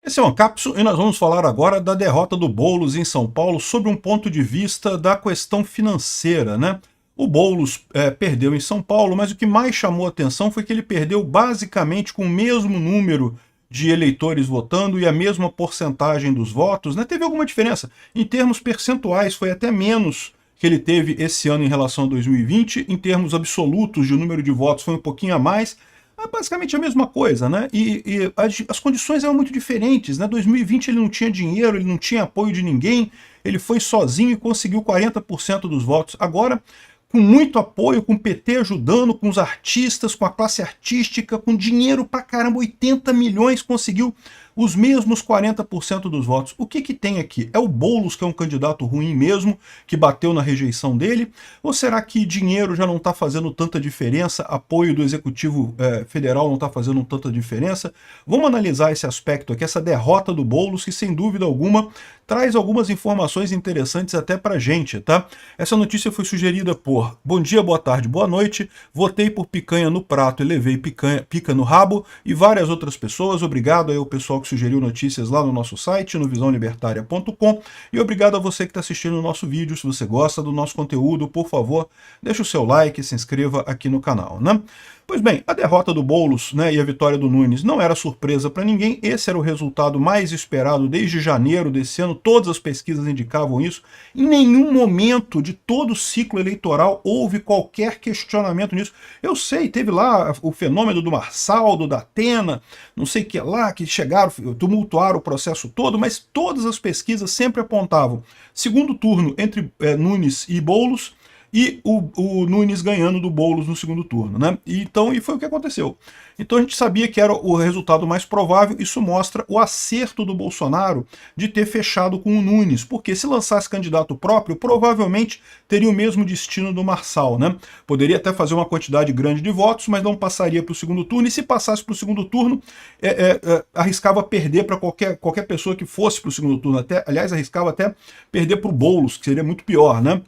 Esse é o Ancapso e nós vamos falar agora da derrota do Boulos em São Paulo sob um ponto de vista da questão financeira, né? O Boulos perdeu em São Paulo, mas o que mais chamou a atenção foi que ele perdeu basicamente com o mesmo número de eleitores votando e a mesma porcentagem dos votos, né? Teve alguma diferença. Em termos percentuais, foi até menos que ele teve esse ano em relação a 2020. Em termos absolutos de número de votos, foi um pouquinho a mais. É basicamente a mesma coisa, né? E as condições eram muito diferentes, né? 2020 ele não tinha dinheiro, ele não tinha apoio de ninguém, ele foi sozinho e conseguiu 40% dos votos. Agora, com muito apoio, com o PT ajudando, com os artistas, com a classe artística, com dinheiro pra caramba, 80 milhões, conseguiu os mesmos 40% dos votos. O que que tem aqui? É o Boulos que é um candidato ruim mesmo, que bateu na rejeição dele? Ou será que dinheiro já não está fazendo tanta diferença, apoio do Executivo Federal não está fazendo tanta diferença? Vamos analisar esse aspecto aqui, essa derrota do Boulos, que sem dúvida alguma traz algumas informações interessantes até pra gente, tá? Essa notícia foi sugerida por Bom dia, boa tarde, boa noite, votei por picanha no prato e levei pica no rabo, e várias outras pessoas. Obrigado aí ao pessoal que sugeriu notícias lá no nosso site, no visãolibertaria.com, e obrigado a você que está assistindo o nosso vídeo. Se você gosta do nosso conteúdo, por favor, deixa o seu like e se inscreva aqui no canal, né? Pois bem, a derrota do Boulos, né, e a vitória do Nunes não era surpresa para ninguém. Esse era o resultado mais esperado desde janeiro desse ano, todas as pesquisas indicavam isso. Em nenhum momento de todo o ciclo eleitoral houve qualquer questionamento nisso. Eu sei, teve lá o fenômeno do Marçal, do Datena, não sei o que lá, que chegaram, tumultuaram o processo todo, mas todas as pesquisas sempre apontavam segundo turno entre Nunes e Boulos, e o Nunes ganhando do Boulos no segundo turno, né? E foi o que aconteceu. Então a gente sabia que era o resultado mais provável. Isso mostra o acerto do Bolsonaro de ter fechado com o Nunes, porque se lançasse candidato próprio, provavelmente teria o mesmo destino do Marçal, né? Poderia até fazer uma quantidade grande de votos, mas não passaria para o segundo turno, e se passasse para o segundo turno, arriscava perder para qualquer pessoa que fosse para o segundo turno. Aliás, arriscava até perder para o Boulos, que seria muito pior, né?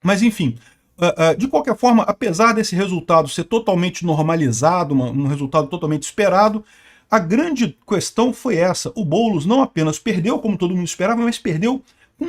Mas enfim, de qualquer forma, apesar desse resultado ser totalmente normalizado, um resultado totalmente esperado, a grande questão foi essa: o Boulos não apenas perdeu, como todo mundo esperava, mas perdeu com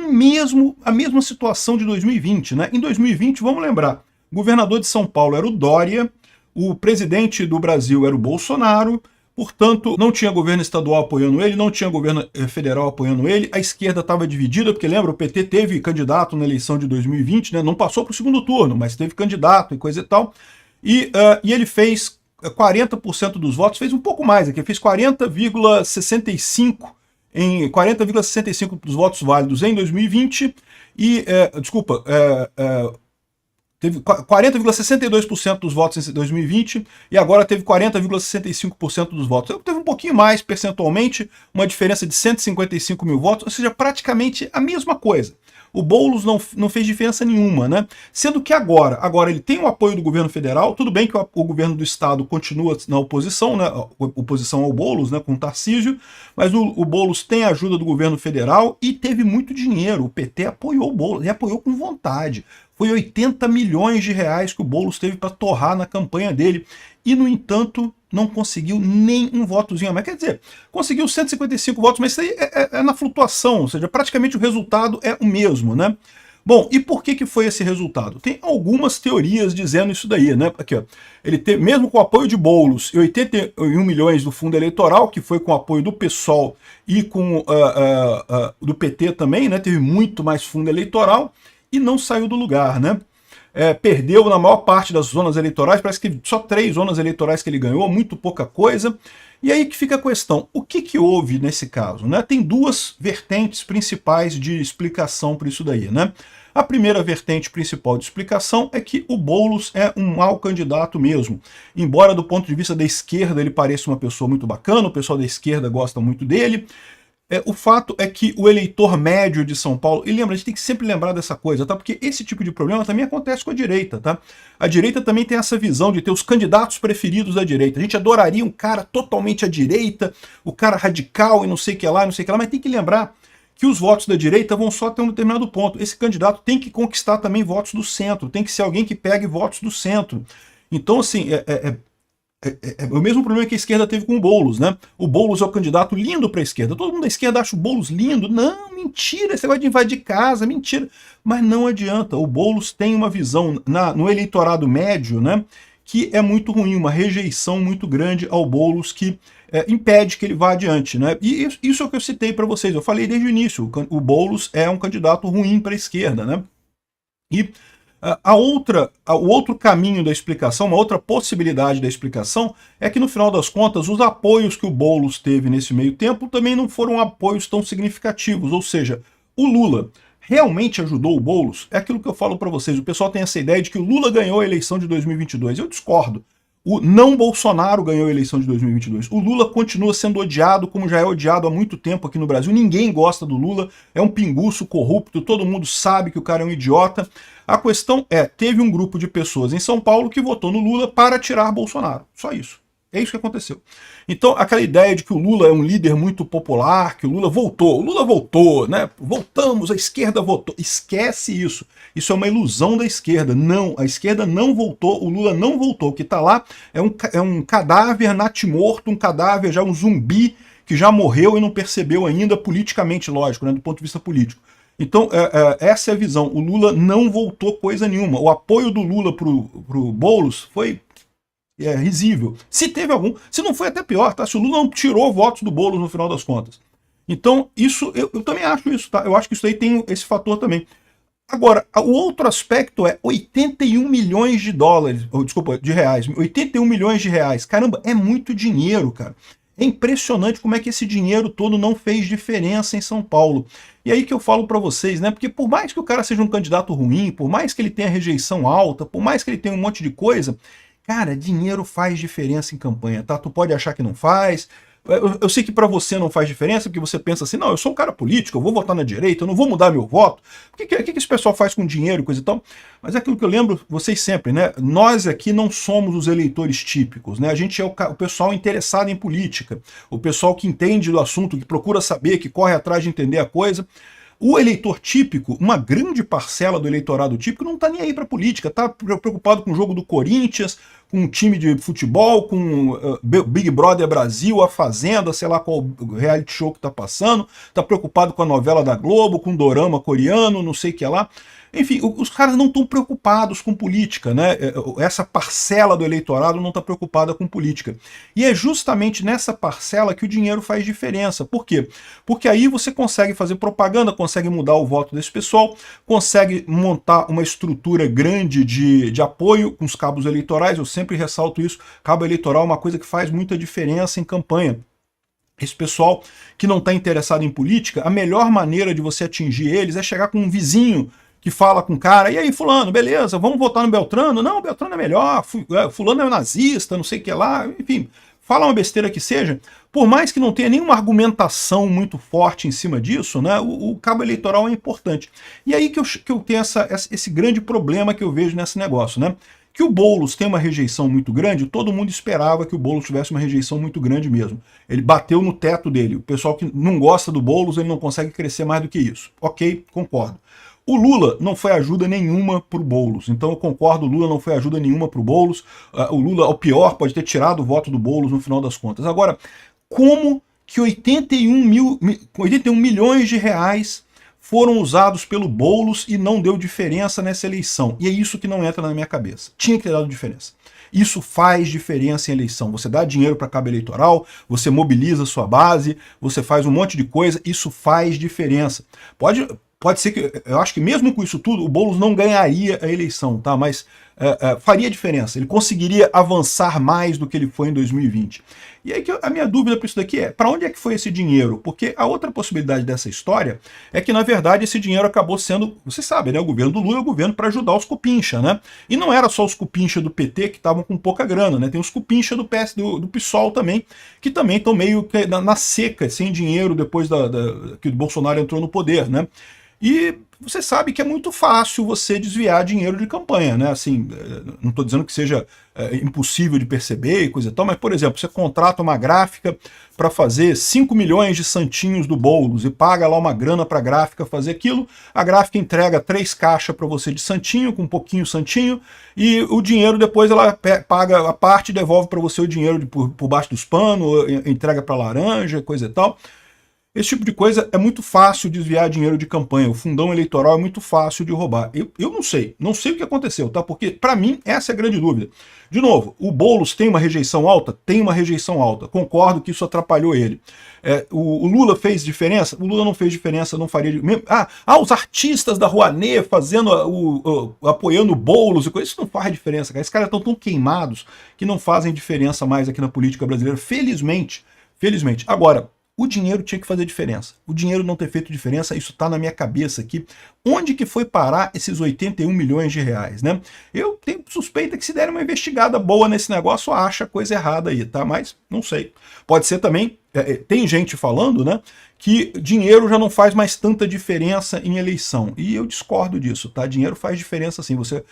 a mesma situação de 2020, né? Em 2020, vamos lembrar, o governador de São Paulo era o Dória, o presidente do Brasil era o Bolsonaro. Portanto, não tinha governo estadual apoiando ele, não tinha governo federal apoiando ele, a esquerda estava dividida, porque lembra, o PT teve candidato na eleição de 2020, né? Não passou para o segundo turno, mas teve candidato e coisa e tal, e ele fez 40% dos votos, fez um pouco mais aqui, fez 40,65 dos votos válidos em 2020, teve 40,62% dos votos em 2020 e agora teve 40,65% dos votos. Teve um pouquinho mais percentualmente, uma diferença de 155 mil votos, ou seja, praticamente a mesma coisa. O Boulos não fez diferença nenhuma, né? Sendo que agora ele tem o apoio do governo federal. Tudo bem que o governo do estado continua na oposição, né? Oposição ao Boulos, né? Com o Tarcísio, mas o Boulos tem a ajuda do governo federal e teve muito dinheiro. O PT apoiou o Boulos, e apoiou com vontade. Foi 80 milhões de reais que o Boulos teve para torrar na campanha dele. E, no entanto, não conseguiu nem um votozinho. Mas quer dizer, conseguiu 155 votos, mas isso aí é na flutuação, ou seja, praticamente o resultado é o mesmo, né? Bom, e por que foi esse resultado? Tem algumas teorias dizendo isso daí, né? Aqui, ó, mesmo com o apoio de Boulos e 81 milhões do fundo eleitoral, que foi com o apoio do PSOL e com do PT também, né? Teve muito mais fundo eleitoral e não saiu do lugar, né? Perdeu na maior parte das zonas eleitorais, parece que só 3 zonas eleitorais que ele ganhou, muito pouca coisa. E aí que fica a questão, o que houve nesse caso, né? Tem duas vertentes principais de explicação para isso daí, né? A primeira vertente principal de explicação é que o Boulos é um mau candidato mesmo. Embora do ponto de vista da esquerda ele pareça uma pessoa muito bacana, o pessoal da esquerda gosta muito dele, o fato é que o eleitor médio de São Paulo, e lembra, a gente tem que sempre lembrar dessa coisa, tá? Porque esse tipo de problema também acontece com a direita, tá? A direita também tem essa visão de ter os candidatos preferidos da direita. A gente adoraria um cara totalmente à direita, o cara radical e não sei o que lá, mas tem que lembrar que os votos da direita vão só até um determinado ponto. Esse candidato tem que conquistar também votos do centro, tem que ser alguém que pegue votos do centro. Então, assim, o mesmo problema que a esquerda teve com o Boulos, né? O Boulos é o candidato lindo para a esquerda. Todo mundo da esquerda acha o Boulos lindo. Não, mentira, esse negócio de invadir casa, mentira. Mas não adianta. O Boulos tem uma visão no eleitorado médio, né? Que é muito ruim, uma rejeição muito grande ao Boulos que impede que ele vá adiante, né? E isso é o que eu citei para vocês. Eu falei desde o início. O Boulos é um candidato ruim para a esquerda, né? E o outro caminho da explicação, uma outra possibilidade da explicação, é que no final das contas os apoios que o Boulos teve nesse meio tempo também não foram apoios tão significativos, ou seja, o Lula realmente ajudou o Boulos? É aquilo que eu falo para vocês, o pessoal tem essa ideia de que o Lula ganhou a eleição de 2022, eu discordo. O não Bolsonaro ganhou a eleição de 2022. O Lula continua sendo odiado, como já é odiado há muito tempo aqui no Brasil. Ninguém gosta do Lula, é um pinguço corrupto, todo mundo sabe que o cara é um idiota. A questão é, teve um grupo de pessoas em São Paulo que votou no Lula para tirar Bolsonaro. Só isso. É isso que aconteceu. Então, aquela ideia de que o Lula é um líder muito popular, que o Lula voltou, né? Voltamos, a esquerda votou. Esquece isso. Isso é uma ilusão da esquerda. Não, a esquerda não voltou, o Lula não voltou. O que está lá é um cadáver natimorto, um cadáver já, um zumbi que já morreu e não percebeu ainda politicamente, lógico, né? Do ponto de vista político. Então, essa é a visão. O Lula não voltou coisa nenhuma. O apoio do Lula pro Boulos foi risível. Se teve algum, se não foi até pior, tá? Se o Lula não tirou votos do Boulos no final das contas. Então, isso, eu também acho isso, tá? Eu acho que isso aí tem esse fator também. Agora, o outro aspecto é 81 milhões de dólares, ou, desculpa, de reais, 81 milhões de reais. Caramba, é muito dinheiro, cara. É impressionante como é que esse dinheiro todo não fez diferença em São Paulo. E aí que eu falo para vocês, né? Porque por mais que o cara seja um candidato ruim, por mais que ele tenha rejeição alta, por mais que ele tenha um monte de coisa, cara, dinheiro faz diferença em campanha, tá? Tu pode achar que não faz. Eu sei que para você não faz diferença, porque você pensa assim, não, eu sou um cara político, eu vou votar na direita, eu não vou mudar meu voto. O que esse pessoal faz com dinheiro e coisa e tal? Mas é aquilo que eu lembro vocês sempre, né? Nós aqui não somos os eleitores típicos, né? A gente é o pessoal interessado em política, o pessoal que entende do assunto, que procura saber, que corre atrás de entender a coisa. O eleitor típico, uma grande parcela do eleitorado típico, não está nem aí para política, está preocupado com o jogo do Corinthians, com um time de futebol, com Big Brother Brasil, A Fazenda, sei lá qual reality show que está passando, está preocupado com a novela da Globo, com o dorama coreano, não sei o que lá. Enfim, os caras não estão preocupados com política, né? Essa parcela do eleitorado não está preocupada com política. E é justamente nessa parcela que o dinheiro faz diferença. Por quê? Porque aí você consegue fazer propaganda, consegue mudar o voto desse pessoal, consegue montar uma estrutura grande de apoio com os cabos eleitorais. Eu sempre ressalto isso. Cabo eleitoral é uma coisa que faz muita diferença em campanha. Esse pessoal que não está interessado em política, a melhor maneira de você atingir eles é chegar com um vizinho que fala com o cara, e aí fulano, beleza, vamos votar no Beltrano? Não, o Beltrano é melhor, fulano é nazista, não sei o que lá, enfim, fala uma besteira que seja, por mais que não tenha nenhuma argumentação muito forte em cima disso, né, o cabo eleitoral é importante. E aí que eu tenho esse grande problema que eu vejo nesse negócio, né? Que o Boulos tem uma rejeição muito grande, todo mundo esperava que o Boulos tivesse uma rejeição muito grande mesmo. Ele bateu no teto dele. O pessoal que não gosta do Boulos, ele não consegue crescer mais do que isso. Ok, concordo. O Lula não foi ajuda nenhuma para o Boulos, então eu concordo, o Lula não foi ajuda nenhuma para o Boulos. O Lula, ao pior, pode ter tirado o voto do Boulos no final das contas. Agora, como que 81 milhões de reais foram usados pelo Boulos e não deu diferença nessa eleição? E é isso que não entra na minha cabeça. Tinha que ter dado diferença. Isso faz diferença em eleição. Você dá dinheiro para cabo eleitoral, você mobiliza a sua base, você faz um monte de coisa, isso faz diferença. Pode ser que, eu acho que mesmo com isso tudo, o Boulos não ganharia a eleição, tá? Mas faria diferença, ele conseguiria avançar mais do que ele foi em 2020. E aí que a minha dúvida para isso daqui é, para onde é que foi esse dinheiro? Porque a outra possibilidade dessa história é que, na verdade, esse dinheiro acabou sendo, você sabe, né? O governo do Lula é o governo para ajudar os cupincha, né? E não era só os cupincha do PT que estavam com pouca grana, né? Tem os cupincha do PSOL também, que também estão meio que na seca, sem dinheiro depois que o Bolsonaro entrou no poder, né? E você sabe que é muito fácil você desviar dinheiro de campanha, né? Assim, não estou dizendo que seja impossível de perceber e coisa e tal, mas, por exemplo, você contrata uma gráfica para fazer 5 milhões de santinhos do Boulos e paga lá uma grana para a gráfica fazer aquilo, a gráfica entrega 3 caixas para você de santinho, com um pouquinho santinho, e o dinheiro depois ela paga a parte e devolve para você o dinheiro por baixo dos panos, entrega para laranja, coisa e tal. Esse tipo de coisa é muito fácil desviar dinheiro de campanha. O fundão eleitoral é muito fácil de roubar. Eu não sei o que aconteceu, tá? Porque, para mim, essa é a grande dúvida. De novo, o Boulos tem uma rejeição alta? Tem uma rejeição alta. Concordo que isso atrapalhou ele. O Lula fez diferença? O Lula não fez diferença, não faria... Os artistas da Rouanet fazendo, apoiando o Boulos e coisa. Isso não faz diferença, cara. Esses caras estão tão queimados que não fazem diferença mais aqui na política brasileira. Felizmente. Felizmente. Agora, o dinheiro tinha que fazer diferença. O dinheiro não ter feito diferença, isso está na minha cabeça aqui. Onde que foi parar esses 81 milhões de reais, né? Eu tenho suspeita que se der uma investigada boa nesse negócio, acha coisa errada aí, tá? Mas não sei. Pode ser também, tem gente falando, né, que dinheiro já não faz mais tanta diferença em eleição. E eu discordo disso, tá? Dinheiro faz diferença sim. Você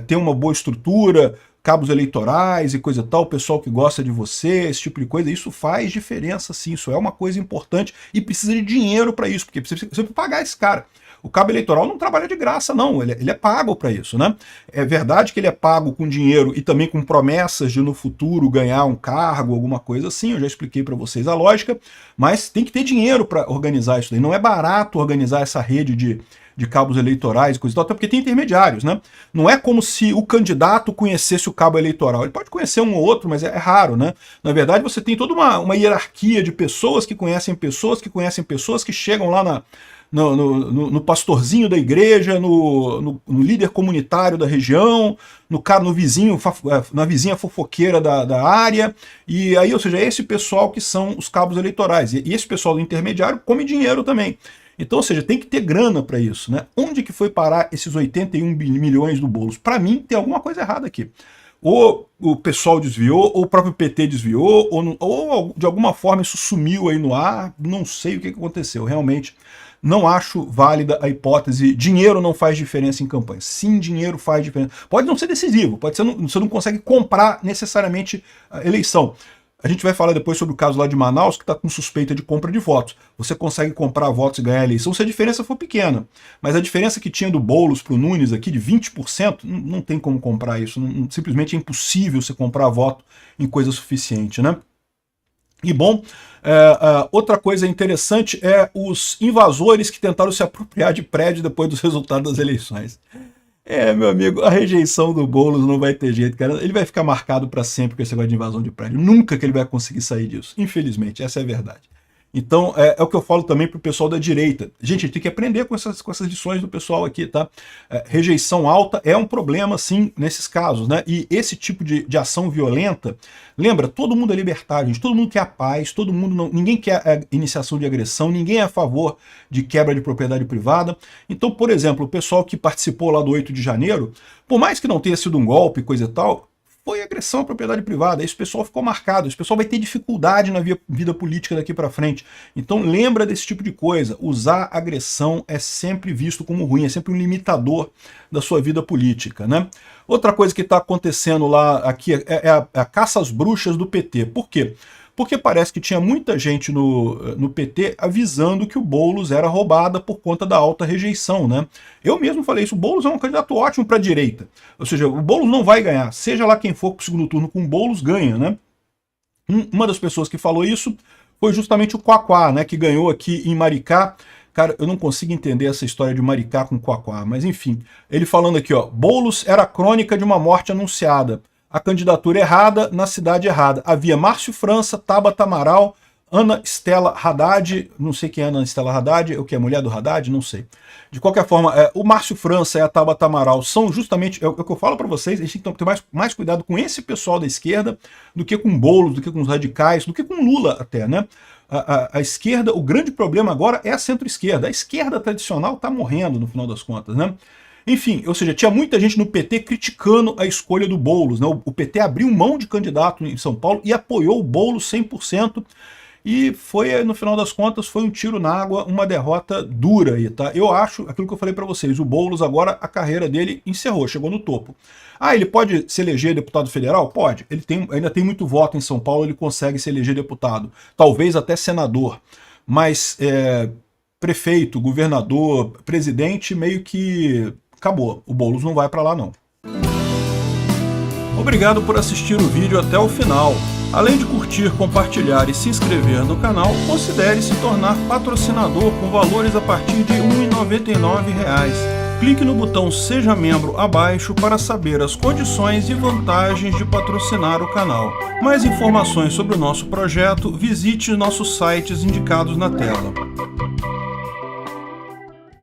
tem uma boa estrutura, cabos eleitorais e coisa tal, o pessoal que gosta de você, esse tipo de coisa, isso faz diferença sim, isso é uma coisa importante e precisa de dinheiro para isso, porque você precisa pagar esse cara. O cabo eleitoral não trabalha de graça, não, ele é pago para isso, né? É verdade que ele é pago com dinheiro e também com promessas de no futuro ganhar um cargo, alguma coisa assim, eu já expliquei para vocês a lógica, mas tem que ter dinheiro para organizar isso daí, não é barato organizar essa rede de cabos eleitorais e coisa e tal, até porque tem intermediários, né? Não é como se o candidato conhecesse o cabo eleitoral. Ele pode conhecer um ou outro, mas é raro, né? Na verdade, você tem toda uma hierarquia de pessoas que conhecem pessoas que conhecem pessoas que chegam lá no pastorzinho da igreja, no líder comunitário da região, no vizinho, na vizinha fofoqueira da área, e aí, ou seja, é esse pessoal que são os cabos eleitorais. E esse pessoal do intermediário come dinheiro também. Então, ou seja, tem que ter grana para isso, né? Onde que foi parar esses 81 milhões do Boulos? Para mim, tem alguma coisa errada aqui. Ou o pessoal desviou, ou o próprio PT desviou, ou de alguma forma isso sumiu aí no ar, não sei o que aconteceu. Realmente não acho válida a hipótese dinheiro não faz diferença em campanha. Sim, dinheiro faz diferença. Pode não ser decisivo, pode ser você não consegue comprar necessariamente a eleição. A gente vai falar depois sobre o caso lá de Manaus, que está com suspeita de compra de votos. Você consegue comprar votos e ganhar a eleição se a diferença for pequena. Mas a diferença que tinha do Boulos para o Nunes aqui, de 20%, não tem como comprar isso. Simplesmente é impossível você comprar voto em coisa suficiente, né? E bom, outra coisa interessante é os invasores que tentaram se apropriar de prédio depois dos resultados das eleições. Meu amigo, a rejeição do Boulos não vai ter jeito, cara. Ele vai ficar marcado para sempre com esse negócio de invasão de prédio. Nunca que ele vai conseguir sair disso. Infelizmente, essa é a verdade. Então, é o que eu falo também pro pessoal da direita. Gente, a gente tem que aprender com essas lições do pessoal aqui, tá? Rejeição alta é um problema, sim, nesses casos, né? E esse tipo de ação violenta, lembra, todo mundo é libertário, gente. Todo mundo quer a paz, todo mundo ninguém quer a iniciação de agressão, ninguém é a favor de quebra de propriedade privada. Então, por exemplo, o pessoal que participou lá do 8 de janeiro, por mais que não tenha sido um golpe, coisa e tal, foi agressão à propriedade privada. Esse pessoal ficou marcado, esse pessoal vai ter dificuldade na vida política daqui para frente. Então lembra desse tipo de coisa. Usar agressão é sempre visto como ruim, é sempre um limitador da sua vida política, né? Outra coisa que está acontecendo lá aqui é a caça às bruxas do PT. Por quê? Porque parece que tinha muita gente no PT avisando que o Boulos era roubada por conta da alta rejeição, né? Eu mesmo falei isso, o Boulos é um candidato ótimo para a direita. Ou seja, o Boulos não vai ganhar. Seja lá quem for para o segundo turno com o Boulos, ganha, né? Uma das pessoas que falou isso foi justamente o Quaquá, né? Que ganhou aqui em Maricá. Cara, eu não consigo entender essa história de Maricá com Quaquá, mas enfim. Ele falando aqui, ó, Boulos era a crônica de uma morte anunciada. A candidatura errada na cidade errada. Havia Márcio França, Tabata Amaral, Ana Estela Haddad, não sei quem é Ana Estela Haddad, o que é mulher do Haddad, não sei. De qualquer forma, o Márcio França e a Tabata Amaral são justamente, é o que eu falo para vocês, a gente tem que ter mais cuidado com esse pessoal da esquerda do que com Boulos, do que com os radicais, do que com Lula até, né? A esquerda, o grande problema agora é a centro-esquerda. A esquerda tradicional está morrendo no final das contas, né? Enfim, ou seja, tinha muita gente no PT criticando a escolha do Boulos, né? O PT abriu mão de candidato em São Paulo e apoiou o Boulos 100%. e foi, no final das contas, foi um tiro na água, uma derrota dura aí, tá? Eu acho, aquilo que eu falei para vocês, o Boulos agora, a carreira dele encerrou, chegou no topo. Ah, ele pode se eleger deputado federal? Pode. Ele ainda tem muito voto em São Paulo, ele consegue se eleger deputado. Talvez até senador. Mas prefeito, governador, presidente, meio que acabou. O Boulos não vai para lá, não. Obrigado por assistir o vídeo até o final. Além de curtir, compartilhar e se inscrever no canal, considere se tornar patrocinador com valores a partir de R$ 1,99. Clique no botão Seja Membro abaixo para saber as condições e vantagens de patrocinar o canal. Mais informações sobre o nosso projeto, visite nossos sites indicados na tela.